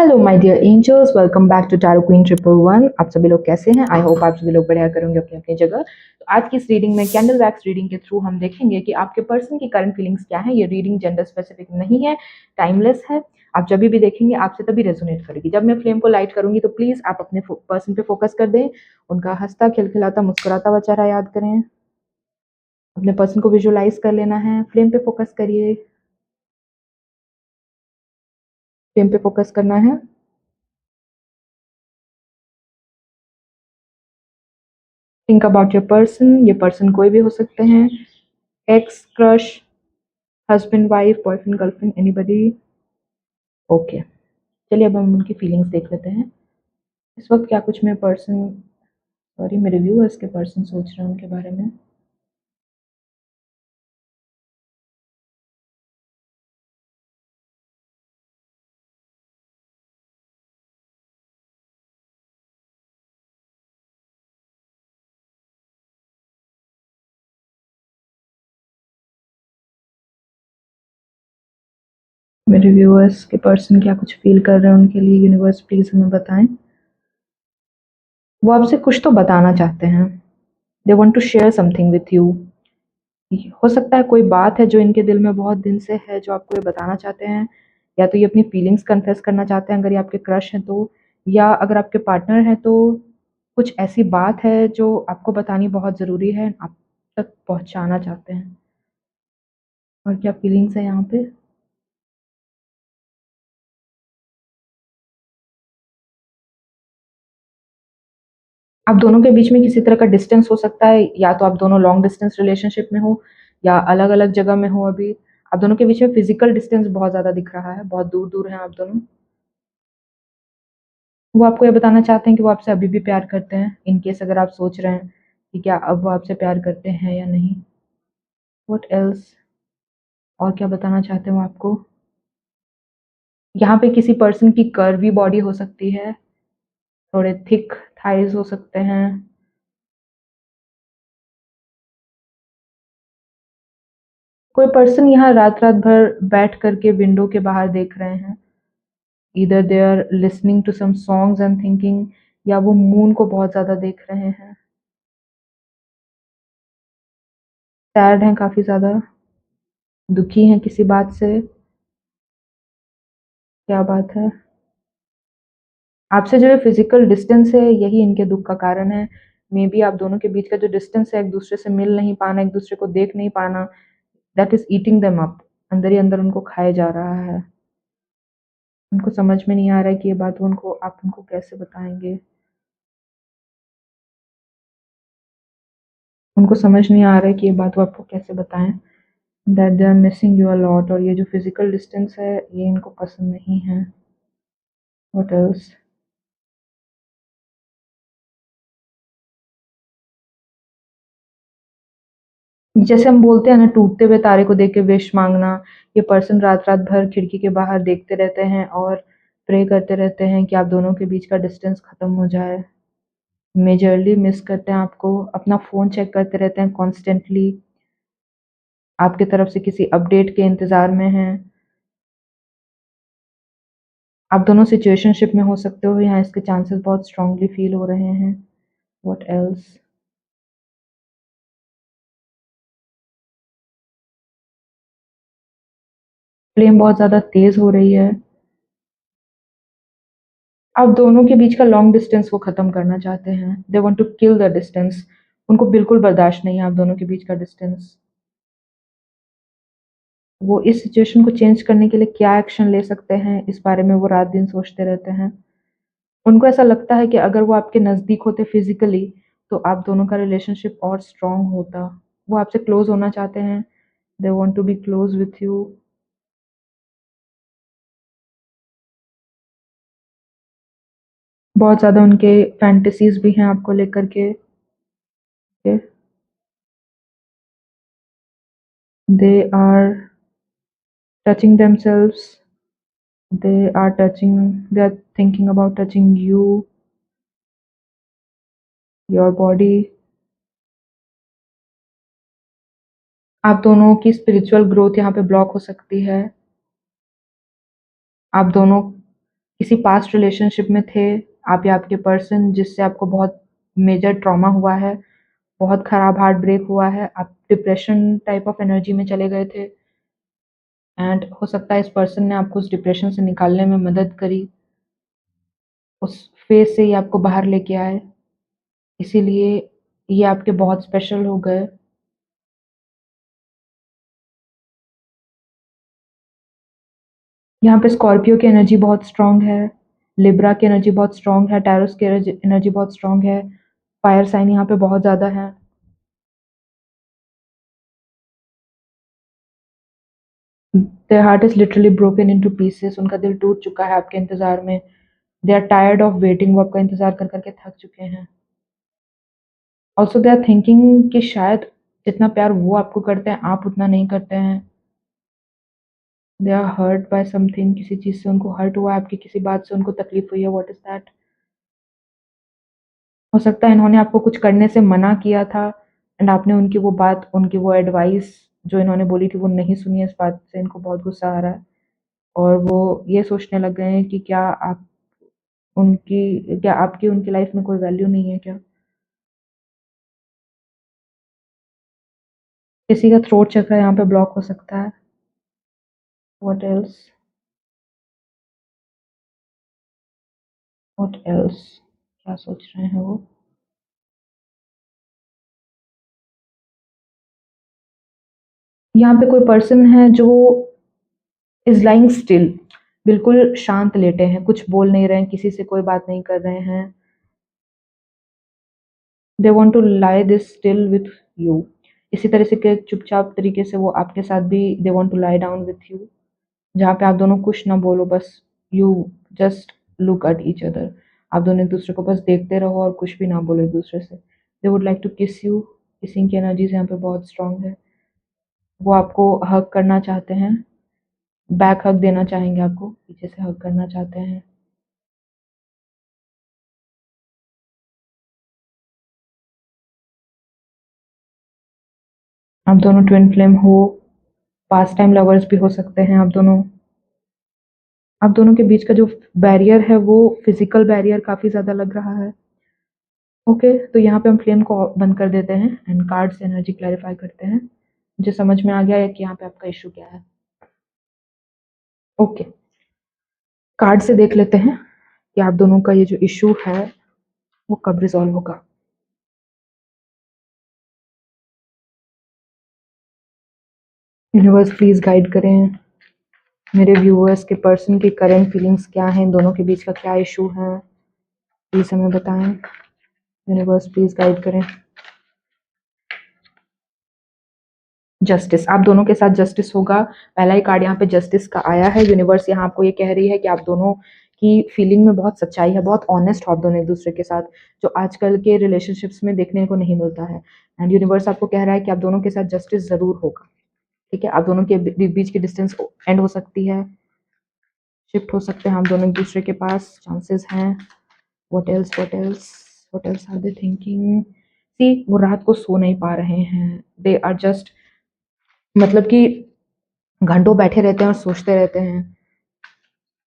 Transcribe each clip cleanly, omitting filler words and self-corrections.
Hello my dear angels, welcome back to tarot queen 111। आप सभी लोग कैसे हैं? आई होप आप सभी लोग बढ़िया करेंगे अपनी अपनी जगह। तो आज की इस रीडिंग में कैंडल वैक्स रीडिंग के थ्रू हम देखेंगे कि आपके पर्सन की करंट फीलिंग्स क्या है। ये रीडिंग जेंडर स्पेसिफिक नहीं है, टाइमलेस है। आप जब भी देखेंगे आपसे तभी रेजोनेट करेगी। जब मैं फ्लेम को लाइट करूंगी तो प्लीज आप अपने पर्सन पे फोकस कर दें। उनका हंसता खिलखिलाता मुस्कुराता हुआ चेहरा याद करें। अपने पर्सन को विजुअलाइज कर लेना है। फ्लेम पे फोकस करिए, फ्लेम पे फोकस करना है। Think about your person. ये पर्सन कोई भी हो सकते हैं, x, crush, husband, wife, boyfriend, girlfriend, anybody. Okay, चलिए अब हम उनकी फीलिंग्स देख लेते हैं। इस वक्त क्या कुछ मैं पर्सन, सॉरी मेरे व्यूअर्स के पर्सन सोच रहे हैं उनके बारे में। मेरे व्यूअर्स के पर्सन क्या कुछ फील कर रहे हैं उनके लिए, यूनिवर्स प्लीज हमें बताएं। वो आपसे कुछ तो बताना चाहते हैं। They want to share something with you. हो सकता है कोई बात है जो इनके दिल में बहुत दिन से है, जो आपको ये बताना चाहते हैं। या तो ये अपनी फीलिंग्स कन्फेस करना चाहते हैं अगर ये आपके क्रश हैं तो, या अगर आपके पार्टनर हैं तो कुछ ऐसी बात है जो आपको बतानी बहुत ज़रूरी है, आप तक पहुंचाना चाहते हैं। और क्या फीलिंग्स है यहाँ पे? आप दोनों के बीच में किसी तरह का डिस्टेंस हो सकता है, या तो आप दोनों लॉन्ग डिस्टेंस रिलेशनशिप में हो या अलग अलग जगह में हो। अभी आप दोनों के बीच में फिजिकल डिस्टेंस बहुत ज़्यादा दिख रहा है, बहुत दूर दूर हैं आप दोनों। वो आपको ये बताना चाहते हैं कि वो आपसे अभी भी प्यार करते हैं, इन केस अगर आप सोच रहे हैं कि क्या अब वो आपसे प्यार करते हैं या नहीं। What else? और क्या बताना चाहते हैं वो आपको? यहाँ पे किसी पर्सन की कर्वी बॉडी हो सकती है, थोड़े थिक थाइज हो सकते हैं। कोई पर्सन यहाँ रात रात भर बैठ करके विंडो के बाहर देख रहे हैं। इधर they are listening to some songs and thinking, या वो मून को बहुत ज्यादा देख रहे हैं। सैड हैं, काफी ज्यादा दुखी हैं किसी बात से। क्या बात है? आपसे जो फिजिकल डिस्टेंस है यही इनके दुख का कारण है। मे बी आप दोनों के बीच का जो डिस्टेंस है, एक दूसरे से मिल नहीं पाना, एक दूसरे को देख नहीं पाना, that is eating them up. अंदर ही अंदर उनको खाया जा रहा है। उनको समझ में नहीं आ रहा है कि ये बात उनको, आप उनको कैसे बताएंगे। उनको समझ नहीं आ रहा है कि ये बात वो आपको कैसे बताएं। That they are missing you a lot, और ये जो फिजिकल डिस्टेंस है ये इनको पसंद नहीं है। What else? जैसे हम बोलते हैं ना, टूटते हुए तारे को देख के विश मांगना। ये पर्सन रात रात भर खिड़की के बाहर देखते रहते हैं और प्रे करते रहते हैं कि आप दोनों के बीच का डिस्टेंस खत्म हो जाए। मेजरली मिस करते हैं आपको, अपना फोन चेक करते रहते हैं कॉन्स्टेंटली, आपके तरफ से किसी अपडेट के इंतजार में हैं। आप दोनों सिचुएशनशिप में हो सकते हो, यहाँ इसके चांसेस बहुत स्ट्रांगली फील हो रहे हैं। What else? फ्लेम बहुत ज्यादा तेज हो रही है। आप दोनों के बीच का लॉन्ग डिस्टेंस वो खत्म करना चाहते हैं। They want to kill the distance. उनको बिल्कुल बर्दाश्त नहीं है आप दोनों के बीच का डिस्टेंस। वो इस सिचुएशन को चेंज करने के लिए क्या एक्शन ले सकते हैं, इस बारे में वो रात दिन सोचते रहते हैं। उनको ऐसा लगता है कि अगर वो आपके नज़दीक होते फिजिकली तो आप दोनों का रिलेशनशिप और स्ट्रांग होता। वो आपसे क्लोज होना चाहते हैं। They want to be close with you. बहुत ज़्यादा उनके फैंटेसीज भी हैं आपको लेकर के। They are touching themselves, they are thinking about touching you, your body। आप दोनों की स्पिरिचुअल ग्रोथ यहाँ पे ब्लॉक हो सकती है। आप दोनों किसी पास्ट रिलेशनशिप में थे आप या आपके पर्सन, जिससे आपको बहुत मेजर ट्रॉमा हुआ है, बहुत खराब हार्ट ब्रेक हुआ है, आप डिप्रेशन टाइप ऑफ एनर्जी में चले गए थे, एंड हो सकता है इस पर्सन ने आपको उस डिप्रेशन से निकालने में मदद करी, उस फेज से ही आपको बाहर लेके आए, इसीलिए ये आपके बहुत स्पेशल हो गए। यहाँ पे स्कॉर्पियो की एनर्जी बहुत स्ट्रांग है, लिब्रा की एनर्जी बहुत स्ट्रांग है, टैरोस की एनर्जी बहुत स्ट्रांग है, फायर साइन यहाँ पे बहुत ज़्यादा है। Their heart is literally broken into pieces, उनका दिल टूट चुका है आपके इंतजार में। They are tired of waiting, वो आपका इंतजार कर करके थक चुके हैं। ऑल्सो दे आर थिंकिंग कि शायद जितना प्यार वो आपको करते हैं आप उतना नहीं करते हैं। They are hurt by something, किसी चीज़ से उनको हर्ट हुआ है, आपकी किसी बात से उनको तकलीफ हुई है। What is that? हो सकता है इन्होंने आपको कुछ करने से मना किया था, एंड आपने उनकी वो बात, उनकी वो एडवाइस जो इन्होंने बोली थी वो नहीं सुनी है। इस बात से इनको बहुत गुस्सा आ रहा है, और वो ये सोचने लग गए हैं कि क्या आपकी उनकी लाइफ में कोई वैल्यू नहीं है क्या? किसी का थ्रोट चक्र यहाँ पे ब्लॉक हो सकता है। What else? What else? क्या सोच रहे हैं वो? यहाँ पे कोई पर्सन है जो इज लाइंग स्टिल, बिल्कुल शांत लेटे हैं, कुछ बोल नहीं रहे हैं, किसी से कोई बात नहीं कर रहे हैं। They want to lie this still with you, इसी तरह से के चुपचाप तरीके से वो आपके साथ भी they want to lie down with you, जहाँ पे आप दोनों कुछ ना बोलो, बस you just look at each other. आप दोनों एक दूसरे को बस देखते रहो और कुछ भी ना बोलो एक दूसरे से। दे वुड लाइक टू किस यू, किसिंग की एनर्जीज यहाँ पे बहुत स्ट्रांग है। वो आपको हग करना चाहते हैं, बैक हग देना चाहेंगे, आपको पीछे से हग करना चाहते हैं। आप दोनों ट्विन फ्लेम हो, पास्ट टाइम लवर्स भी हो सकते हैं आप दोनों। आप दोनों के बीच का जो बैरियर है वो फिजिकल बैरियर काफी ज्यादा लग रहा है। ओके, तो यहाँ पे हम फ्लेम को बंद कर देते हैं एंड कार्ड से एनर्जी क्लैरिफाई करते हैं। मुझे समझ में आ गया है कि यहाँ पे आपका इशू क्या है। ओके, कार्ड से देख लेते हैं कि आप दोनों का ये जो इशू है वो कब रिजॉल्व होगा। यूनिवर्स प्लीज गाइड करें मेरे व्यूअर्स के पर्सन की करंट फीलिंग्स क्या हैं, इन दोनों के बीच का क्या इशू है, प्लीज हमें बताएं। यूनिवर्स प्लीज गाइड करें। जस्टिस, आप दोनों के साथ जस्टिस होगा। पहला ही कार्ड यहाँ पे जस्टिस का आया है। यूनिवर्स यहाँ आपको ये कह रही है कि आप दोनों की फीलिंग में बहुत सच्चाई है, बहुत ऑनेस्ट हो आप दोनों एक दूसरे के साथ, जो आजकल के रिलेशनशिप्स में देखने को नहीं मिलता है। एंड यूनिवर्स आपको कह रहा है कि आप दोनों के साथ जस्टिस जरूर होगा। ठीक है, आप दोनों के बीच की डिस्टेंस एंड हो सकती है, शिफ्ट हो सकते हैं आप दोनों एक दूसरे के पास, चांसेस हैं। What else? What else? What else are they thinking? See, वो रात को सो नहीं पा रहे हैं, दे आर जस्ट, मतलब कि घंटों बैठे रहते हैं और सोचते रहते हैं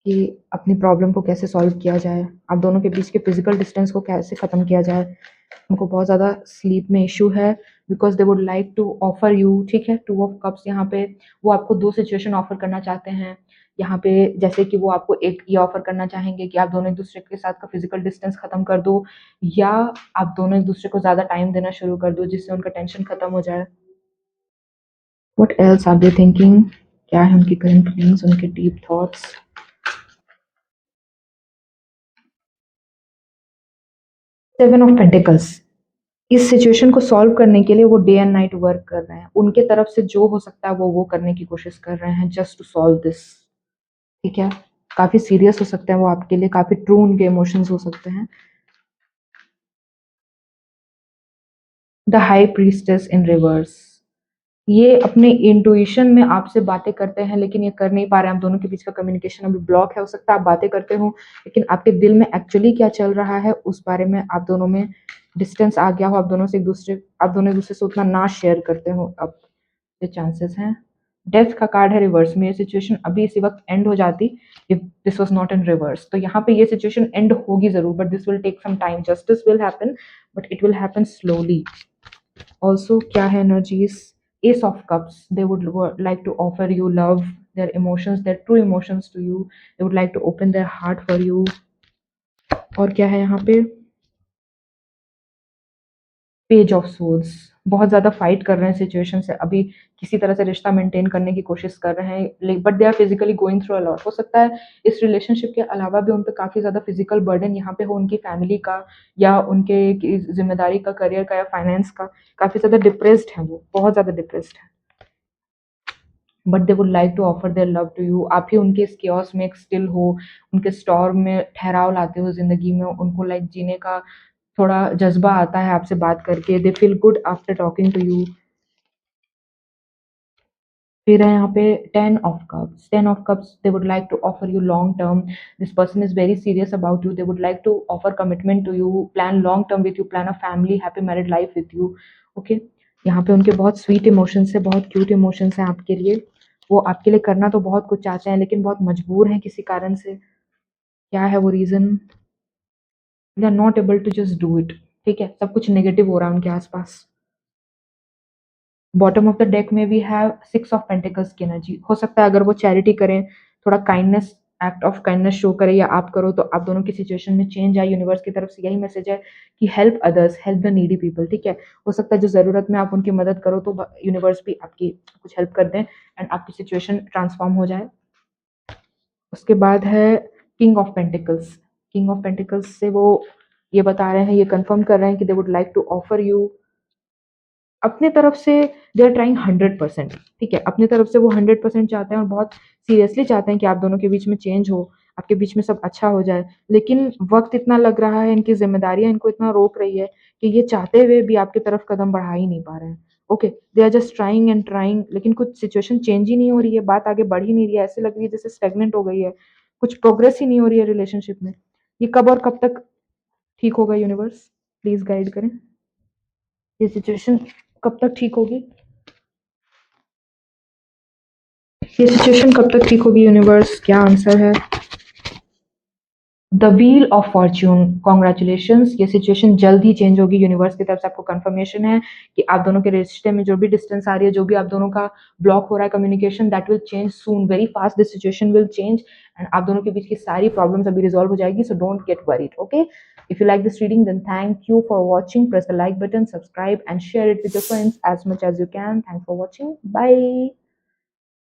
कि अपनी प्रॉब्लम को कैसे सॉल्व किया जाए, आप दोनों के बीच के फिजिकल डिस्टेंस को कैसे ख़त्म किया जाए। उनको बहुत ज़्यादा स्लीप में इशू है, because they would like to offer you, ठीक है, टू ऑफ कप्स यहाँ पे वो आपको दो सिचुएशन ऑफर करना चाहते हैं यहाँ पे। जैसे कि वो आपको एक ये ऑफर करना चाहेंगे कि आप दोनों एक दूसरे के साथ का फिजिकल डिस्टेंस खत्म कर दो, या आप दोनों एक दूसरे को ज़्यादा टाइम देना शुरू कर दो जिससे उनका टेंशन खत्म हो जाए। What else are they thinking? क्या है उनकी करंट फीलिंग्स, उनके deep thoughts? Seven of pentacles, इस सिचुएशन को सॉल्व करने के लिए वो डे एंड नाइट वर्क कर रहे हैं, उनके तरफ से जो हो सकता है वो करने की कोशिश कर रहे हैं जस्ट टू सॉल्व दिस। ठीक है, काफी सीरियस हो सकते हैं वो आपके लिए, काफी ट्रू उनके इमोशंस हो सकते हैं। The high priestess in reverse, ये अपने इंट्यूशन में आपसे बातें करते हैं लेकिन ये कर नहीं पा रहे हैं, आप दोनों के बीच का कम्युनिकेशन अभी ब्लॉक है। हो सकता है आप बातें करते हो लेकिन आपके दिल में एक्चुअली क्या चल रहा है उस बारे में आप दोनों में डिस्टेंस आ गया हो, आप दोनों से एक दूसरे, आप दोनों एक दूसरे से उतना ना शेयर करते हो अब, ये चांसेस हैं। डेथ का कार्ड है रिवर्स में, ये सिचुएशन अभी इसी वक्त एंड हो जाती if this was not in reverse. तो यहाँ पे ये सिचुएशन एंड होगी जरूर, but this will take some time, justice will happen but it will happen slowly. Also क्या है energies, ace of cups, they would like to offer you love, their emotions, their true emotions to you, they would like to open their heart for you। और क्या है यहाँ पे, page of swords, बहुत ज्यादा fight कर रहे हैं सिचुएशन से, अभी किसी तरह से रिश्ता मेंटेन करने की कोशिश कर रहे हैं, but they are physically going through a lot. हो सकता है इस रिलेशनशिप के अलावा भी उन पर काफी ज्यादा फिजिकल बर्डन यहाँ पे हो, उनकी फैमिली का या उनके जिम्मेदारी का, करियर का या फाइनेंस का, काफी ज्यादा डिप्रेस्ड है, वो बहुत ज्यादा डिप्रेस्ड है। But they would like to offer their love to you, आप ही उनके इस chaos में एक स्टिल हो, उनके स्टॉर्म में ठहराव लाते हो जिंदगी में, उनको लाइक जीने का थोड़ा जज्बा आता है आपसे बात करके, they feel good after talking to you. फिर है यहाँ पे ten of cups, ten of cups, they would like to offer you long term, this person is very serious about you, they would like to offer commitment to you, plan long term with you, plan a family happy married life with you. Okay, यहाँ पे उनके बहुत sweet emotions है, बहुत cute emotions हैं आपके लिए, वो आपके लिए करना तो बहुत कुछ चाहते हैं लेकिन बहुत मजबूर हैं किसी कारण से। क्या है वो reason, they are not able to just do it. ठीक है, सब कुछ नेगेटिव हो रहा है उनके आसपास। बॉटम ऑफ द डेक में भी है सिक्स ऑफ पेंटिकल्स की एनर्जी, हो सकता है अगर वो चैरिटी करें, थोड़ा kindness, act of kindness show करे या आप करो तो आप दोनों की सिचुएशन में चेंज आए। यूनिवर्स की तरफ से यही मैसेज है कि help others, help the needy people. ठीक है, हो सकता है जो जरूरत में आप उनकी मदद करो तो यूनिवर्स भी आपकी कुछ हेल्प कर दें एंड आपकी सिचुएशन ट्रांसफॉर्म हो जाए। उसके बाद है king of pentacles, king of pentacles से वो ये बता रहे हैं, ये कंफर्म कर रहे हैं कि they would like to offer you अपने तरफ से, दे आर ट्राइंग 100%। ठीक है, अपने तरफ से वो 100% चाहते हैं और बहुत सीरियसली चाहते हैं कि आप दोनों के बीच में चेंज हो, आपके बीच में सब अच्छा हो जाए, लेकिन वक्त इतना लग रहा है, इनकी जिम्मेदारियां इनको इतना रोक रही है कि ये चाहते हुए भी आपकी तरफ कदम बढ़ा ही नहीं पा रहे हैं। Okay, they are just trying and trying, लेकिन कुछ सिचुएशन चेंज ही नहीं हो रही है, बात आगे बढ़ ही नहीं रही है, ऐसे लग रही है जैसे स्टेगनेंट हो गई है, कुछ प्रोग्रेस ही नहीं हो रही है रिलेशनशिप में। ये कब और कब तक ठीक होगा, यूनिवर्स प्लीज गाइड करें, ये सिचुएशन कब तक ठीक होगी, ये सिचुएशन कब तक ठीक होगी यूनिवर्स, क्या आंसर है। The wheel of Fortune, congratulation, ये सिचुएशन जल्द ही चेंज होगी, यूनिवर्स की तरफ से आपको कंफर्मेशन है कि आप दोनों के रिश्ते में जो भी डिस्टेंस आ रही है, जो भी आप दोनों का ब्लॉक हो रहा है communication, that will change soon, very fast this situation will change and आप दोनों के बीच की सारी प्रॉब्लम्स अभी रिजॉल्व हो जाएगी, so don't get worried. Okay, if you like this reading then thank you for watching, press the like button, subscribe and share it with your friends as much as you can. Thanks for watching, bye।